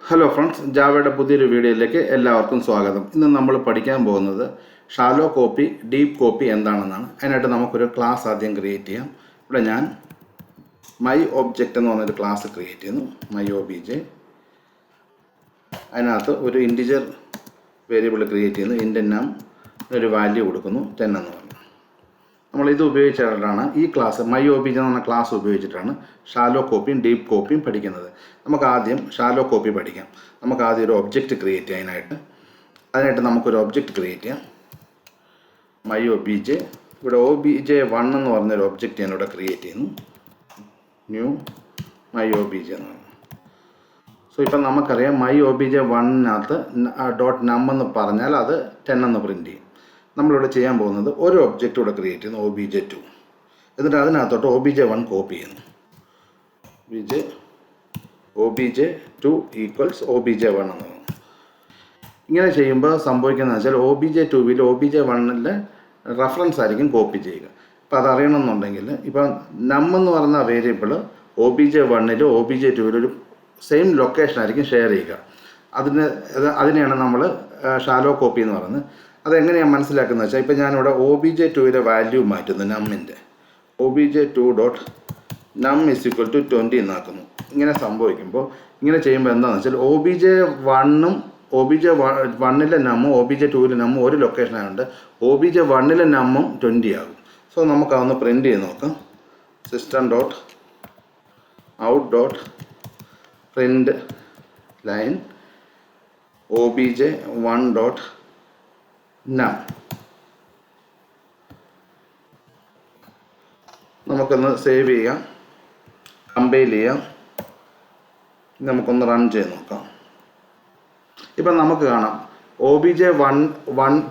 Hello friends, ജാവയുടെ പുതിയൊരു വീഡിയോയിലേക്ക് എല്ലാവർക്കും സ്വാഗതം. ഇന്ന് നമ്മൾ പഠിക്കാൻ പോകുന്നത് ഷാലോ കോപ്പി, ഡീപ്പ് കോപ്പി എന്താണെന്നാണ്. അതിനായിട്ട് നമുക്കൊരു ക്ലാസ് ആദ്യം ക്രിയേറ്റ് ചെയ്യാം. ഇവിടെ ഞാൻ മൈ ഒബ്ജക്റ്റ് എന്ന് പറഞ്ഞൊരു ക്ലാസ് ക്രിയേറ്റ് ചെയ്യുന്നു, മൈ ഒബിജെ. അതിനകത്ത് ഒരു ഇൻറ്റിജർ വേരിയബിൾ ക്രിയേറ്റ് ചെയ്യുന്നു, ഇൻറ്റ് നം, ഒരു വാല്യൂ കൊടുക്കുന്നു 10 എന്ന് പറഞ്ഞു. നമ്മളിത് ഉപയോഗിച്ചിട്ടാണ് ഈ ക്ലാസ് മൈ ഒബിജെ എന്ന് പറഞ്ഞ ക്ലാസ് ഉപയോഗിച്ചിട്ടാണ് ഷാലോ കോപ്പിയും ഡീപ്പ് കോപ്പിയും പഠിക്കുന്നത്. നമുക്ക് ആദ്യം ഷാലോ കോപ്പി പഠിക്കാം. നമുക്ക് ആദ്യം ഒരു ഒബ്ജക്റ്റ് ക്രിയേറ്റ് ചെയ്യാനായിട്ട് നമുക്കൊരു ഒബ്ജക്റ്റ് ക്രിയേറ്റ് ചെയ്യാം. മൈ ഒബിജെ, ഇവിടെ ഒബിജെ 1 എന്ന് പറഞ്ഞൊരു ഒബ്ജക്റ്റ് ഞാനിവിടെ ക്രിയേറ്റ് ചെയ്യുന്നു. ന്യൂ മൈ ഒബിജെ എന്ന് പറഞ്ഞു. സോ ഇപ്പം നമുക്കറിയാം മൈ ഒബിജെ 1-നകത്ത് ഡോട്ട് നം എന്ന് പറഞ്ഞാൽ അത് 10 എന്ന് പ്രിൻറ്റ് ചെയ്യും. നമ്മളിവിടെ ചെയ്യാൻ പോകുന്നത് ഒരു ഒബ്ജക്റ്റ് ഇവിടെ ക്രിയേറ്റ് ചെയ്യുന്നു, ഒബിജെ 2. എന്നിട്ട് അതിനകത്തോട്ട് ഒബിജെ 1 കോപ്പി ചെയ്യുന്നു. ഒബിജെ 2 ഈക്വൽസ് ഒബിജെ 1 എന്ന് പറയുന്നു. ഇങ്ങനെ ചെയ്യുമ്പോൾ സംഭവിക്കുന്നത് വെച്ചാൽ ഒബിജെ 2-ൽ ഒബിജെ 1-ലെ റെഫറൻസ് ആയിരിക്കും കോപ്പി ചെയ്യുക. അപ്പോൾ അതറിയണമെന്നുണ്ടെങ്കിൽ ഇപ്പം നം എന്ന് പറയുന്ന വേരിയബിൾ ഒബിജെ 1-ലും ഒബിജെ 2-ലും ഒരു സെയിം ലൊക്കേഷൻ ആയിരിക്കും ഷെയർ ചെയ്യുക. അതിനെയാണ് നമ്മൾ ഷാലോ കോപ്പി എന്ന് പറയുന്നത്. അതെങ്ങനെയാണ് മനസ്സിലാക്കുന്നത് വെച്ചാൽ, ഇപ്പോൾ ഞാനിവിടെ ഒബിജെ 2-ലെ വാല്യൂ മാറ്റുന്നു, നമ്മിൻ്റെ OBJ 2 dot num is equal to 20 എന്നാക്കുന്നു. ഇങ്ങനെ സംഭവിക്കുമ്പോൾ, ഇങ്ങനെ ചെയ്യുമ്പോൾ എന്താണെന്ന് വെച്ചാൽ ഒബിജെ 1-ഉം ഒബിജെ 1-ലെ നമ്മും ഒബിജെ 2-ലെ നമ്മും ഒരു ലൊക്കേഷൻ ആയതുകൊണ്ട് ഒബിജെ 1-ലെ നമ്മും 20 ആകും. സോ നമുക്കതൊന്ന് പ്രിൻറ്റ് ചെയ്ത് നോക്കാം. System dot out dot print line OBJ 1 dot നം. നമുക്കൊന്ന് സേവ് ചെയ്യാം, കമ്പൈൽ ചെയ്യാം, നമുക്കൊന്ന് റൺ ചെയ്ത് നോക്കാം. ഇപ്പം നമുക്ക് കാണാം ഒബിജെ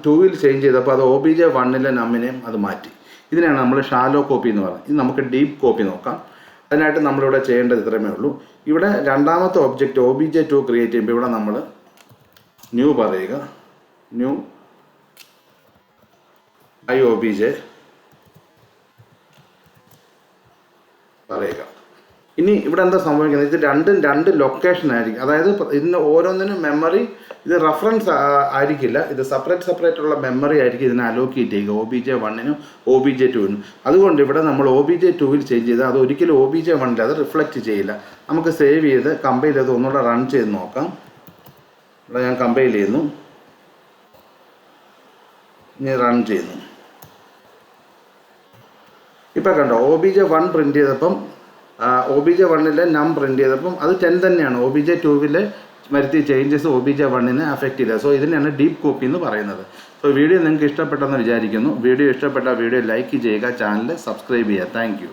2-ൽ ചേഞ്ച് ചെയ്തപ്പോൾ അത് ഒബിജെ 1-ലെ നമ്മിനെയും അത് മാറ്റി. ഇതിനാണ് നമ്മൾ ഷാലോ കോപ്പി എന്ന് പറയുന്നത്. ഇത് നമുക്ക് ഡീപ്പ് കോപ്പി നോക്കാം. അതിനായിട്ട് നമ്മളിവിടെ ചെയ്യേണ്ടത് ഇത്രമേ ഉള്ളൂ. ഇവിടെ രണ്ടാമത്തെ ഒബ്ജക്റ്റ് ഒബിജെ 2 ക്രിയേറ്റ് ചെയ്യുമ്പോൾ ഇവിടെ നമ്മൾ ന്യൂ പറയുക, ന്യൂ മൈ ഒബിജെ പറയുക. ഇനി ഇവിടെ എന്താ സംഭവിക്കുന്നത്, ഇത് രണ്ട് ലൊക്കേഷൻ ആയിരിക്കും. അതായത് ഇതിന് ഓരോന്നിനും മെമ്മറി, ഇത് റെഫറൻസ് ആയിരിക്കില്ല, ഇത് സെപ്പറേറ്റ് ഉള്ള മെമ്മറി ആയിരിക്കും ഇതിനെ അലോക്കേറ്റ് ചെയ്യുക, ഒബിജെ 1-നും ഒബിജെ 2-നും. അതുകൊണ്ട് ഇവിടെ നമ്മൾ ഒബിജെ 2-ൽ ചേഞ്ച് ചെയ്താൽ അത് ഒരിക്കലും ഒബിജെ 1-ൽ അത് റിഫ്ലക്റ്റ് ചെയ്യില്ല. നമുക്ക് സേവ് ചെയ്ത് കമ്പൈൽ ചെയ്ത് ഒന്നുകൂടെ റൺ ചെയ്ത് നോക്കാം. ഇവിടെ ഞാൻ കമ്പൈൽ ചെയ്യുന്നു, ഇനി റൺ ചെയ്യുന്നു. ഇപ്പം കണ്ടോ, ഒബിജെ 1 പ്രിൻറ്റ് ചെയ്തപ്പം ഒബിജെ 1-ലെ നം പ്രിൻറ്റ് ചെയ്തപ്പം അത് 10 തന്നെയാണ്. ഒബിജെ 2-ലെ വരുത്തിയ ചേഞ്ചസ് ഒബിജെ 1-നെ അഫക്റ്റ് ചെയ്യില്ല. സോ ഇതിനാണ് ഡീപ്പ് കോപ്പി എന്ന് പറയുന്നത്. സോ വീഡിയോ നിങ്ങൾക്ക് ഇഷ്ടപ്പെട്ടെന്ന് വിചാരിക്കുന്നു. വീഡിയോ ഇഷ്ടപ്പെട്ട വീഡിയോ ലൈക്ക് ചെയ്യുക, ചാനൽ സബ്സ്ക്രൈബ് ചെയ്യുക. Thank you.